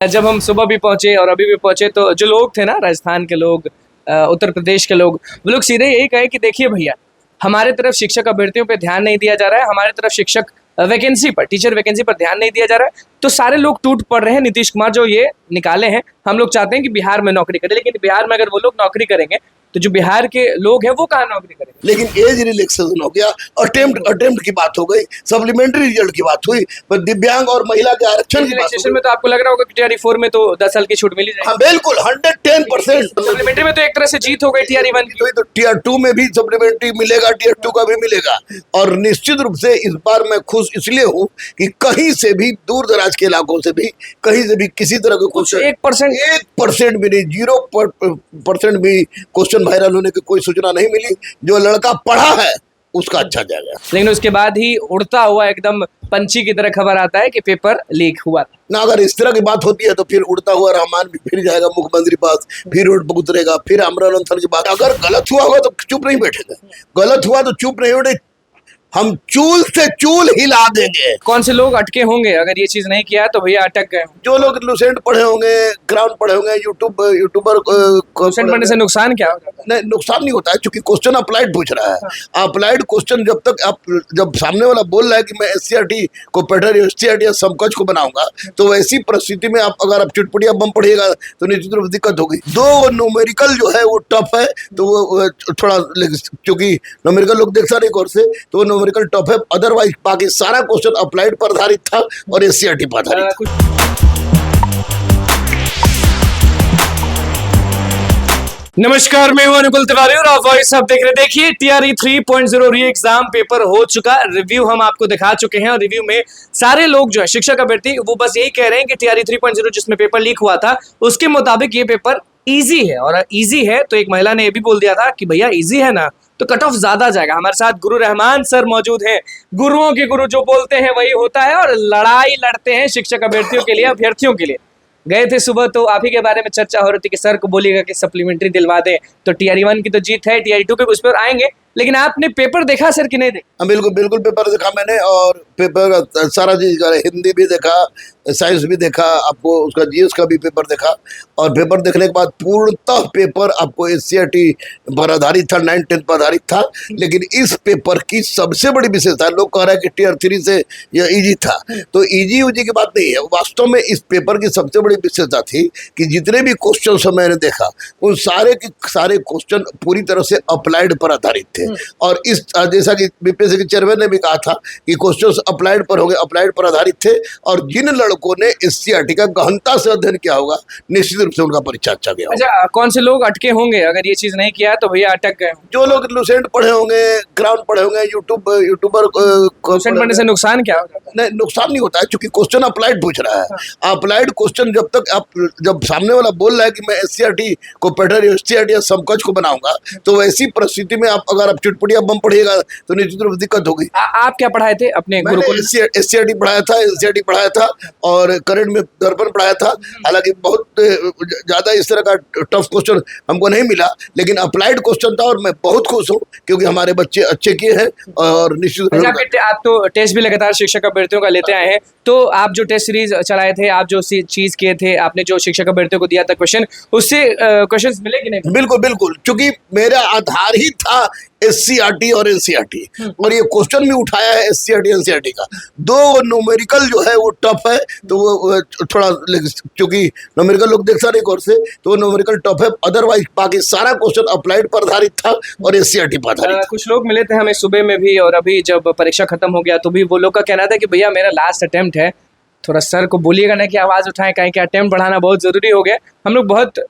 जब हम सुबह भी पहुंचे और अभी भी पहुंचे तो जो लोग थे ना, राजस्थान के लोग, उत्तर प्रदेश के लोग, वो लोग सीधे यही कहे कि देखिए भैया, हमारे तरफ शिक्षक अभ्यर्थियों पे ध्यान नहीं दिया जा रहा है, हमारे तरफ शिक्षक वैकेंसी पर, टीचर वैकेंसी पर ध्यान नहीं दिया जा रहा है। तो सारे लोग टूट पड़ रहे हैं नीतीश कुमार जो ये निकाले हैं। हम लोग चाहते हैं कि बिहार में नौकरी करें, लेकिन बिहार में अगर वो लोग नौकरी करेंगे तो जो बिहार के लोग हैं वो कहाँ नौकरी करेंगे। लेकिन एज रिलैक्सेशन हो गया, अटेम्प्ट की बात हो गई, सप्लीमेंट्री रिजल्ट की बात हुई, पर दिव्यांग और महिला के आरक्षण की बात में तो आपको लग रहा होगा कि टीआर 4 में तो 10 साल की छूट मिली जाएगी। हाँ बिल्कुल 110%। सप्लीमेंट्री में तो एक तरह से जीत हो गई टीआर 1 की। तो टीयर 2 में भी सप्लीमेंट्री मिलेगा, टीयर 2 का भी मिलेगा। और निश्चित रूप से इस बार मैं खुश इसलिए हूँ कि कहीं से भी, दूर दराज के इलाकों से भी, कहीं से भी किसी तरह का क्वेश्चन 1% भी नहीं, 0% भी क्वेश्चन वायरल होने की कोई सूचना नहीं मिली। जो लड़का पढ़ा है उसका अच्छा जाएगा। लेकिन उसके बाद ही उड़ता हुआ एकदम पंछी की तरह खबर आता है कि पेपर लीक हुआ ना। अगर इस तरह की बात होती है तो फिर उड़ता हुआ रहमान भी फिर जाएगा मुख्यमंत्री पास, फिर रोड पर उतरेगा, फिर आमरण अनशन की बात। अगर गलत हुआ होगा तो चुप नहीं बैठेगा, गलत हुआ तो चुप नहीं बैठे, हम चूल से चूल हिला देंगे। कौन से लोग अटके होंगे अगर ये चीज नहीं किया तो भैया अटक गए। जो लोग लुसेंट पढ़े होंगे, ग्राउंड पढ़े होंगे, यूट्यूबर लुसेंट पढ़ने से नुकसान क्या होगा? नहीं, नुकसान नहीं होता है, क्योंकि क्वेश्चन अप्लाइड पूछ रहा है। अप्लाइड क्वेश्चन जब तक जब सामने वाला बोल रहा है कि मैं एससीईआरटी को बेटर, एससीईआरटी या समकक्ष को बनाऊंगा, तो वैसी परिस्थिति में अगर आप चुटपुटिया बम पढ़िएगा तो निश्चित रूप से दिक्कत होगी। दो न्यूमेरिकल जो है वो टफ है, तो वो थोड़ा, क्योंकि न्यूमेरिकल लोग देखता नहीं कोर्स से, तो न्यूमेरिकल टफ है। अदरवाइज बाकी सारा क्वेश्चन अप्लाइड पर आधारित था और एससीईआरटी पर आधारित था। नमस्कार, मैं हूं अनुकुल तिवारी और आप वॉइस आप देख रहे हैं। देखिए, टीआरई 3.0 री एग्जाम पेपर हो चुका, रिव्यू हम आपको दिखा चुके हैं और रिव्यू में सारे लोग जो है शिक्षक अभ्यर्थी वो बस यही कह रहे हैं कि टीआरई 3.0 जिसमें पेपर लीक हुआ था उसके मुताबिक ये पेपर इजी है। और इजी है तो एक महिला ने ये भी बोल दिया था कि भैया इजी है ना तो कट ऑफ ज्यादा जाएगा। हमारे साथ गुरु रहमान सर मौजूद हैं। गुरुओं के गुरु जो बोलते हैं वही होता है और लड़ाई लड़ते हैं शिक्षक अभ्यर्थियों के लिए, अभ्यर्थियों के लिए। गए थे सुबह तो आप ही के बारे में चर्चा हो रही थी कि सर को बोलिएगा कि सप्लीमेंट्री दिलवा दें। तो टीआरई 1 की तो जीत है, टीआरई 2 पे उस पर आएंगे, लेकिन आपने पेपर देखा सर कि नहीं देखा? बिल्कुल बिल्कुल पेपर देखा मैंने, और पेपर सारा चीज, हिंदी भी देखा, साइंस भी देखा, आपको उसका जीएस का भी पेपर देखा। और पेपर देखने के बाद पूर्णतः पेपर आपको एससीईआरटी पर आधारित था, 9-10 पर आधारित था। लेकिन इस पेपर की सबसे बड़ी विशेषता, लोग कह रहे हैं कि टीयर 3 से यह इजी था, तो इजी उजी की बात नहीं है। वास्तव में इस पेपर की सबसे बड़ी विशेषता थी कि जितने भी क्वेश्चन मैंने देखा उन सारे के सारे क्वेश्चन पूरी तरह से अप्लाइड पर आधारित थे। और इस, जैसा कि बीपीएससी के चेयरमैन ने भी कहा था कि क्वेश्चंस अप्लाइड पर होंगे, अप्लाइड पर आधारित थे। और जिन लड़कों ने एससीईआरटी का गहनता से अध्ययन किया होगा निश्चित रूप से उनका परीक्षा अच्छा गया। अच्छा, कौन से लोग अटके होंगे अगर ये चीज नहीं किया तो भैया अटक गए? जो लोग लुसेंट पढ़े होंगे, ग्राउंड पढ़े होंगे, यूट्यूबर लुसेंट पढ़ने से नुकसान क्या होगा? नहीं, नुकसान नहीं होता है, क्योंकि क्वेश्चन अप्लाइड पूछ रहा है। अप्लाइड क्वेश्चन जब तक जब सामने वाला बोल रहा है कि मैं एससीईआरटी को बेटर, एससीईआरटी या समकक्ष को बनाऊंगा, तो वैसी परिस्थिति में अगर आप चुटपुटिया बम पढ़िएगा तो निश्चित रूप से दिक्कत होगी। आप क्या पढ़ाए थे अपने गुरुकुल? एससीईआरटी पढ़ाया था, एससीईआरटी पढ़ाया था और करंट में दर्पण पढ़ाया था। हालांकि बहुत ज्यादा इस तरह का टफ क्वेश्चन हमको नहीं मिला, लेकिन अप्लाइड क्वेश्चन था और मैं बहुत खुश हूँ क्योंकि हमारे बच्चे अच्छे किए हैं। और निश्चित आप तो टेस्ट भी लगातार शिक्षक अभ्यर्थियों का लेते आए हैं, तो आप जो टेस्ट सीरीज चलाए थे, आप जो चीज किए थे, आपने जो शिक्षक अभ्यर्थियों को दिया था क्वेश्चन, उससे क्वेश्चंस मिले कि नहीं? बिल्कुल बिल्कुल, क्योंकि मेरा आधार ही था एससीईआरटी और एनसीईआरटी, और ये क्वेश्चन भी उठाया है एससीईआरटी एनसीईआरटी का। दो न्यूमेरिकल जो है वो टफ है, तो वो थोड़ा, क्योंकि न्यूमेरिकल लोग देखता नहीं कोर्स से, तो न्यूमेरिकल टफ है। अदरवाइज बाकी सारा क्वेश्चन अप्लाइड पर आधारित था और एससीईआरटी पर आधारित था। कुछ लोग मिले थे हमें सुबह में भी और अभी जब परीक्षा खत्म हो गया तो भी वो लोग का कहना था कि भैया मेरा लास्ट अटेम्प्ट है, थोड़ा सर को बोलिएगा ना कि आवाज उठाएं, कहीं कि अटेम्प्ट बढ़ाना बहुत जरूरी हो गया। हम लोग बहुत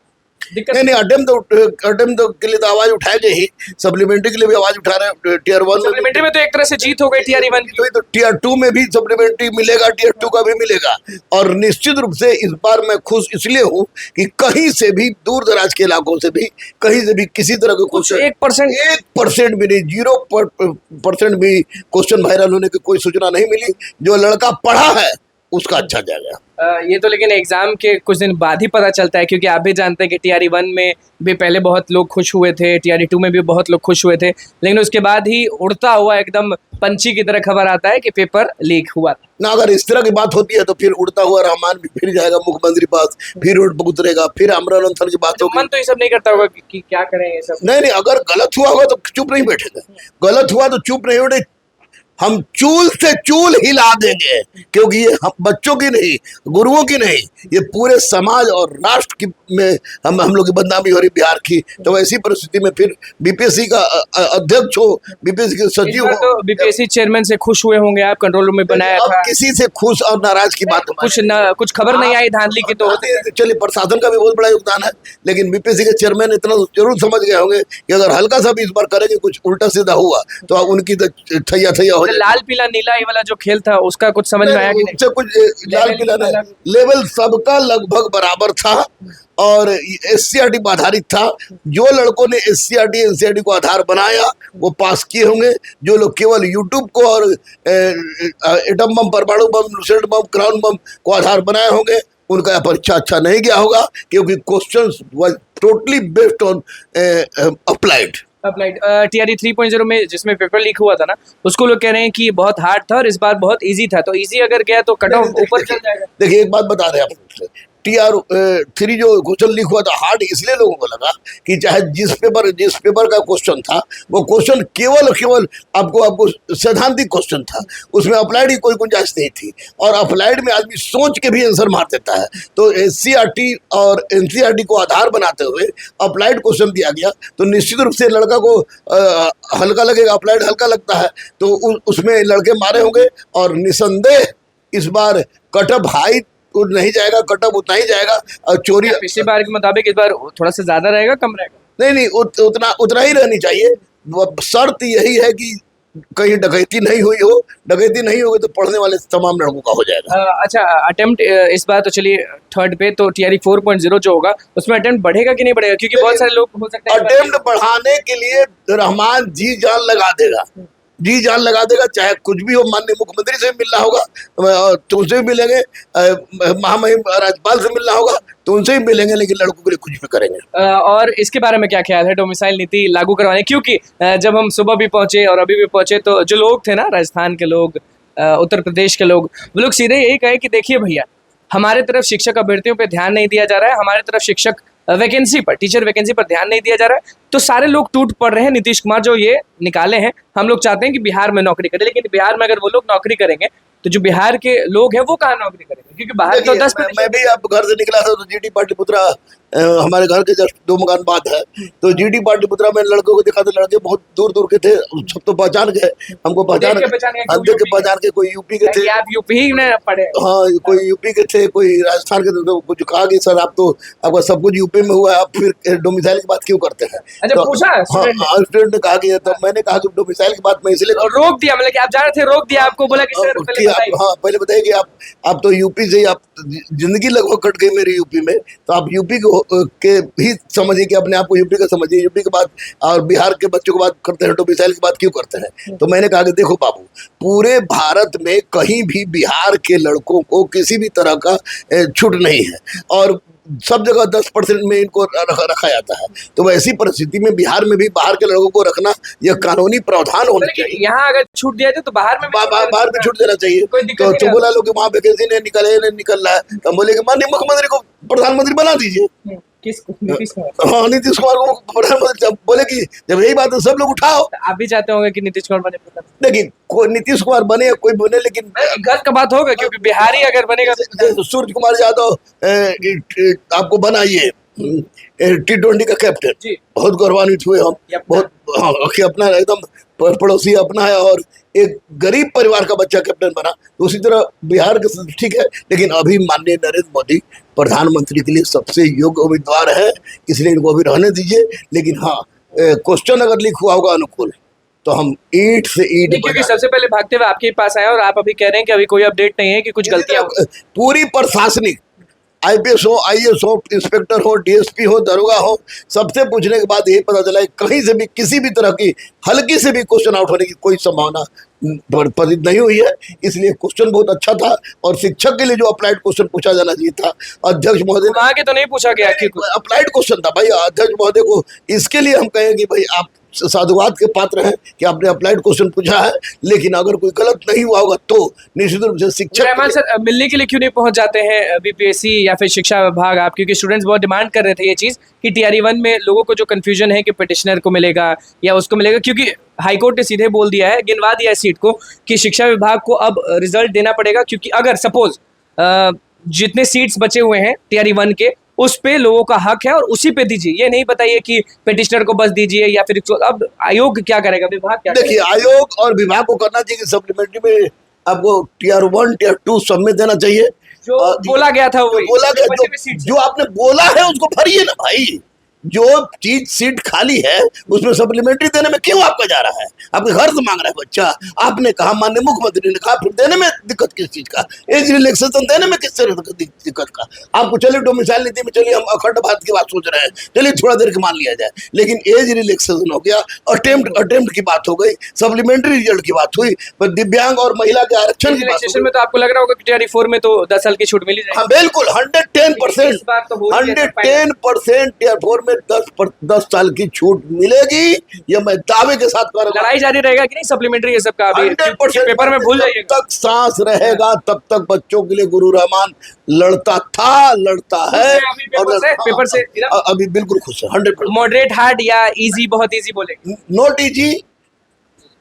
नहीं, अटेम्प्ट के लिए तो आवाज उठाएंगे ही, सप्लीमेंट्री के लिए भी आवाज उठा रहे हैं। टीयर 1 सप्लीमेंट्री में तो एक तरह से जीत हो गई टीआरई 1 की। तो टीयर 2 में भी सप्लीमेंट्री मिलेगा, टीयर 2 का भी मिलेगा। और निश्चित रूप से इस बार मैं खुश इसलिए हूँ कि कहीं से भी, दूर दराज के इलाकों से भी, कहीं से भी किसी तरह का क्वेश्चन 1% भी नहीं, 0% भी क्वेश्चन वायरल होने की कोई सूचना नहीं मिली। जो लड़का पढ़ा है उसका अच्छा जाएगा। ये तो लेकिन एग्जाम के कुछ दिन बाद ही पता चलता है, क्योंकि आप भी जानते हैं कि टीआरई 1 में भी पहले बहुत लोग खुश हुए थे, टीआरई 2 में भी बहुत लोग खुश हुए थे, लेकिन उसके बाद ही उड़ता हुआ एकदम पंछी की तरह खबर आता है कि पेपर लीक हुआ था। ना अगर इस तरह की बात होती है तो फिर उड़ता हुआ रहमान भी फिर जाएगा मुख्यमंत्री पास, फिर रोड पर उतरेगा, फिर आमरण अनशन की बात होगी। मन तो ये सब नहीं करता होगा कि क्या करें ये सब। नहीं नहीं, अगर गलत हुआ होगा तो चुप नहीं बैठेगा, गलत हुआ तो चुप नहीं बैठे, हम चूल से चूल हिला देंगे, क्योंकि ये हम बच्चों की नहीं, गुरुओं की नहीं, ये पूरे समाज और राष्ट्र की में हम लोग की बदनामी हो रही बिहार की। तो ऐसी परिस्थिति में फिर बीपीएससी का अध्यक्ष हो, बीपीएससी के सचिव हो, तो बीपीएससी चेयरमैन से खुश हुए होंगे आप, कंट्रोल रूम में बनाया अब था, किसी से खुश और नाराज की बात कुछ खबर नहीं आई धांधली की तो चलिए प्रशासन का भी बहुत बड़ा योगदान है, लेकिन बीपीएससी के चेयरमैन इतना तो जरूर समझ गए होंगे कि अगर हल्का सा भी इस बार करेंगे कुछ उल्टा सीधा हुआ तो उनकी तो थैया थैया हो जाएगी। लाल पीला नीला ये वाला जो खेल था उसका कुछ समझ में आया कि नहीं? उससे कुछ लाल पीला नहीं, लेवल सबका लगभग बराबर था और एससीईआरटी पर आधारित था। जो लड़कों ने एससीईआरटी एनसीईआरटी को आधार बनाया वो पास किए होंगे, जो लोग केवल यूट्यूब को और एटम बम, परमाणु बम, लूसेंट बम, क्राउन बम को आधार बनाए होंगे, उनका परीक्षा अच्छा नहीं गया होगा, क्योंकि questions was totally based on applied. TRE 3.0 में जिसमें पेपर लीक हुआ था ना, उसको लोग कह रहे हैं कि ये बहुत हार्ड था और इस बार बहुत इजी था, तो इजी अगर गया तो कट ऑफ ऊपर चल जाएगा। देखिए एक बात बता रहे हैं आपको, TR3 जो क्वेश्चन लीक हुआ था हार्ड इसलिए लोगों को लगा कि चाहे जिस पेपर का क्वेश्चन था वो क्वेश्चन केवल आपको सैद्धांतिक क्वेश्चन था, उसमें अप्लाइड की कोई गुंजाइश नहीं थी, और अप्लाइड में आदमी सोच के भी आंसर मार देता है। तो एससीईआरटी और एनसीईआरटी को आधार बनाते हुए अप्लाइड क्वेश्चन दिया गया, तो निश्चित रूप से लड़का को हल्का लगेगा, अप्लाइड हल्का लगता है, तो उसमें लड़के मारे होंगे, और निसंदेह इस बार कटअप हाई नहीं जाएगा, कटअप उतना ही जाएगा। और चोरी पिछली बार के मुताबिक इस बार थोड़ा सा ज्यादा रहेगा, कम रहेगा? नहीं, उतना ही रहनी चाहिए। शर्त यही है कि कहीं डकैती नहीं हुई हो, डकैती नहीं होगी तो पढ़ने वाले तमाम लड़कों का हो जाएगा। अच्छा, अटेम्प्ट इस बार तो चलिए थर्ड पे, तो टीआरई 4.0 जो होगा उसमें अटेम्प्ट बढ़ेगा कि नहीं बढ़ेगा? क्योंकि बहुत सारे लोग हो सकते हैं अटेम्प्ट बढ़ाने के लिए रहमान जी जान लगा देगा, जी जान लगा देगा, चाहे कुछ भी हो। माननीय मुख्यमंत्री से मिलना होगा तो उनसे भी मिलेंगे, महामहिम राज्यपाल से मिलना होगा तो उनसे भी मिलेंगे, लेकिन लड़कों के लिए कुछ भी करेंगे। और इसके बारे में क्या ख्याल है डोमिसाइल नीति लागू करवाने? क्योंकि जब हम सुबह भी पहुंचे और अभी भी पहुंचे तो जो लोग थे ना, राजस्थान के लोग, उत्तर प्रदेश के लोग, वो लोग सीधे यही कहे कि देखिए भैया, हमारे तरफ शिक्षक अभ्यर्थियों पे ध्यान नहीं दिया जा रहा है, हमारे तरफ शिक्षक वैकेंसी पर, टीचर वैकेंसी पर ध्यान नहीं दिया जा रहा है, तो सारे लोग टूट पड़ रहे हैं। नीतीश कुमार जो ये निकाले हैं, हम लोग चाहते हैं कि बिहार में नौकरी करें, लेकिन बिहार में अगर वो लोग नौकरी करेंगे तो जो बिहार के लोग हैं वो कहाँ नौकरी करेंगे? क्योंकि बाहर तो 10%। मैं भी अब घर से निकला था तो जीडी पाटलिपुत्रा हमारे घर के जस्ट 2 मकान बाद है, तो जीडी पाटलिपुत्रा में लड़कों को देखा, तो लड़के बहुत दूर दूर के थे, सब तो पहचान गए, हमको पहचान के, कोई यूपी के थे, आप यूपी ही में पढ़े? हाँ, कोई यूपी के थे, कोई राजस्थान के थे, तो कुछ कहा कि सर आप तो आपका सब कुछ यूपी में हुआ है, आप फिर डोमिसाइल की बात क्यों करते हैं? अच्छा, पूछा स्टूडेंट ने कहा कि, तो मैंने कहा कि डोमिसाइल की बात मैं इसलिए रोक दिया, मतलब कि आप जा रहे थे, रोक दिया आपको, बोला कि सर पहले बताइए कि आप तो यूपी से, आप जिंदगी लगभग कट गई मेरी यूपी में, तो आप यूपी के भी समझिए कि अपने आप को यूपी का समझिए, यूपी के बाद और बिहार के बच्चों की बात करते हैं, डोमिसाइल की बात क्यों करते हैं? तो मैंने कहा कि देखो बाबू, पूरे भारत में कहीं भी बिहार के लड़कों को किसी भी तरह का छूट नहीं है, और सब जगह 10% में इनको रखा जाता है। तो वैसी परिस्थिति में बिहार में भी बाहर के लोगों को रखना यह कानूनी प्रावधान होना चाहिए। यहाँ अगर छूट दिया जाए तो बाहर में बाहर में छूट देना चाहिए। तो बोला लोग वहाँ वैकेंसी नहीं निकल रहा है, तो हम बोले कि माननीय मुख्यमंत्री को प्रधानमंत्री बना दीजिए। किसको? नीतीश कुमार? हाँ, नीतीश कुमार को प्रधानमंत्री। जब बोले कि जब यही बात है सब लोग उठाओ, आप भी चाहते होंगे कि नीतीश कुमार बने? देखिए कोई नीतीश कुमार बने या कोई बने, लेकिन गलत का बात होगा, क्योंकि बिहारी अगर बनेगा तो सूर्य कुमार यादव आपको बनाइए T20 का कैप्टन, बहुत गौरवान्वित हुए हम, बहुत अपना एकदम पड़ोसी अपना है, और एक गरीब परिवार का बच्चा कैप्टन बना, तो उसी तरह बिहार के ठीक है। लेकिन अभी माननीय नरेंद्र मोदी प्रधानमंत्री के लिए सबसे योग्य उम्मीदवार है, इसलिए इनको अभी रहने दीजिए। लेकिन हाँ, क्वेश्चन अगर लीक हुआ होगा अनुकूल, तो हम ईंट से ईंट, क्योंकि सबसे पहले भागते हुए आपके पास आए और आप अभी कह रहे हैं कि अभी कोई अपडेट नहीं है कि कुछ गलतियां पूरी प्रशासनिक, आईपीएस हो, आईएएस हो, इंस्पेक्टर हो, डीएसपी हो, दरोगा हो, सबसे पूछने के बाद यही पता चला है कहीं से भी किसी भी तरह की हल्की से भी क्वेश्चन आउट होने की कोई संभावना प्रदीप नहीं हुई है, इसलिए क्वेश्चन बहुत अच्छा था और शिक्षक के लिए जो अप्लाइड क्वेश्चन पूछा जाना चाहिए था अध्यक्ष महोदय वहां के तो नहीं पूछा गया कि अप्लाइड क्वेश्चन था भाई। अध्यक्ष महोदय को इसके लिए हम कहें कि भाई आप साधुवाद के पात्र हैं कि आपने अप्लाइड क्वेश्चन पूछा है, लेकिन अगर कोई गलत नहीं हुआ होगा तो निश्चित रूप से शिक्षक रहमान सर मिलने के लिए क्यों नहीं पहुंच जाते हैं बीपीएससी या फिर शिक्षा विभाग आप, क्योंकि स्टूडेंट्स बहुत डिमांड कर रहे थे ये चीज कि टीआरई 1 में लोगों को जो कंफ्यूजन है कि पिटिशनर को मिलेगा या उसको मिलेगा, क्योंकि हाईकोर्ट ने सीधे बोल दिया है, गिनवा दिया है सीट को कि शिक्षा विभाग को अब रिजल्ट देना पड़ेगा, क्योंकि अगर सपोज जितने सीट्स बचे हुए हैं टीआरई 1 के उस पे लोगों का हक है और उसी पे दीजिए, ये नहीं बताइए कि पिटिशनर को बस दीजिए या फिर अब आयोग क्या करेगा, विभाग क्या देखिए आयोग और विभाग को करना चाहिए कि सप्लीमेंट्री में आपको टीआर 1 टीआर 2 सब में देना चाहिए। जो बोला गया था वही बोला गया जो आपने बोला है उसको भरिए ना भाई। जो चीज सीट खाली है उसमें सप्लीमेंट्री देने में क्यों आपका जा रहा है? आपके घर से मांग रहा है बच्चा, आपने कहा, माननीय मुख्यमंत्री ने कहा, फिर देने में दिक्कत किस चीज का? एज रिलैक्सेशन देने में किस तरह दिक्कत का? आपको चलिए डोमिसाइल नीति में चलिए हम अखंड भारत की बात सोच रहे हैं, चलिए थोड़ा देर के मान लिया जाए, लेकिन एज रिलैक्सेशन हो गया, अटेम्प्ट की बात हो गई, सप्लीमेंट्री रिजल्ट की बात हुई, पर दिव्यांग और महिला के आरक्षण की बात में तो आपको लग रहा होगा कि टीआरई 4 में तो 10 साल की छूट मिली जाएगी। हाँ बिल्कुल 110% 110% टीआर 4 में 10 साल की छूट मिलेगी, ये मैं दावे के साथ कर रहा हूं। लड़ाई जारी रहेगा कि नहीं सप्लीमेंट्री ये सब का? अभी 100% पेपर में भूल जाइए, जब तक सांस रहेगा तब तक बच्चों के लिए गुरु रहमान लड़ता था, लड़ता है और पेपर से अभी बिल्कुल खुश है 100%। मॉडरेट हार्ड या इजी? बहुत इजी बोले, नॉट इजी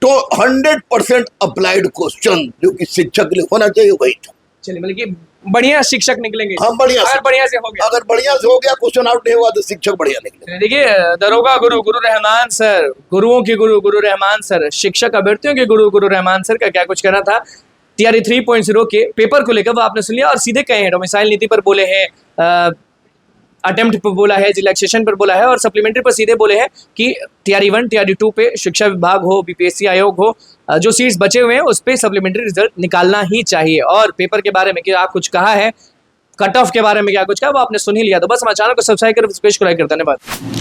तो 100% अप्लाइड क्वेश्चन जो कि शिक्षक के लिए होना चाहिए वही था। चलिए मतलब कि बढ़िया शिक्षक निकलेंगे। हम बढ़िया अगर बढ़िया से हो गया, अगर बढ़िया से हो गया, क्वेश्चन आउट नहीं हुआ तो शिक्षक बढ़िया निकले। देखिए दरोगा गुरु गुरु रहमान सर, गुरुओं के गुरु गुरु रहमान सर, शिक्षक अभ्यर्थियों के गुरु गुरु रहमान सर का क्या कुछ कहना था टीआरई 3.0 के पेपर को लेकर वो आपने सुन लिया, और सीधे कहे हैं डोमिसाइल नीति पर बोले हैं, अटेम्प्ट पर बोला है, रिलैक्सेशन पर बोला है और सप्लीमेंट्री पर सीधे बोले हैं कि टीआरई 1 टीआरई 2 पे शिक्षा विभाग हो, बीपीएससी आयोग हो, जो सीट्स बचे हुए हैं उस पे सप्लीमेंट्री रिजल्ट निकालना ही चाहिए। और पेपर के बारे में क्या कुछ कहा है, कट ऑफ के बारे में क्या कुछ कहा, वो आपने सुन ही लिया। तो बस हमारे चैनल को सब्सक्राइब कर पेज को लाइक कर, धन्यवाद।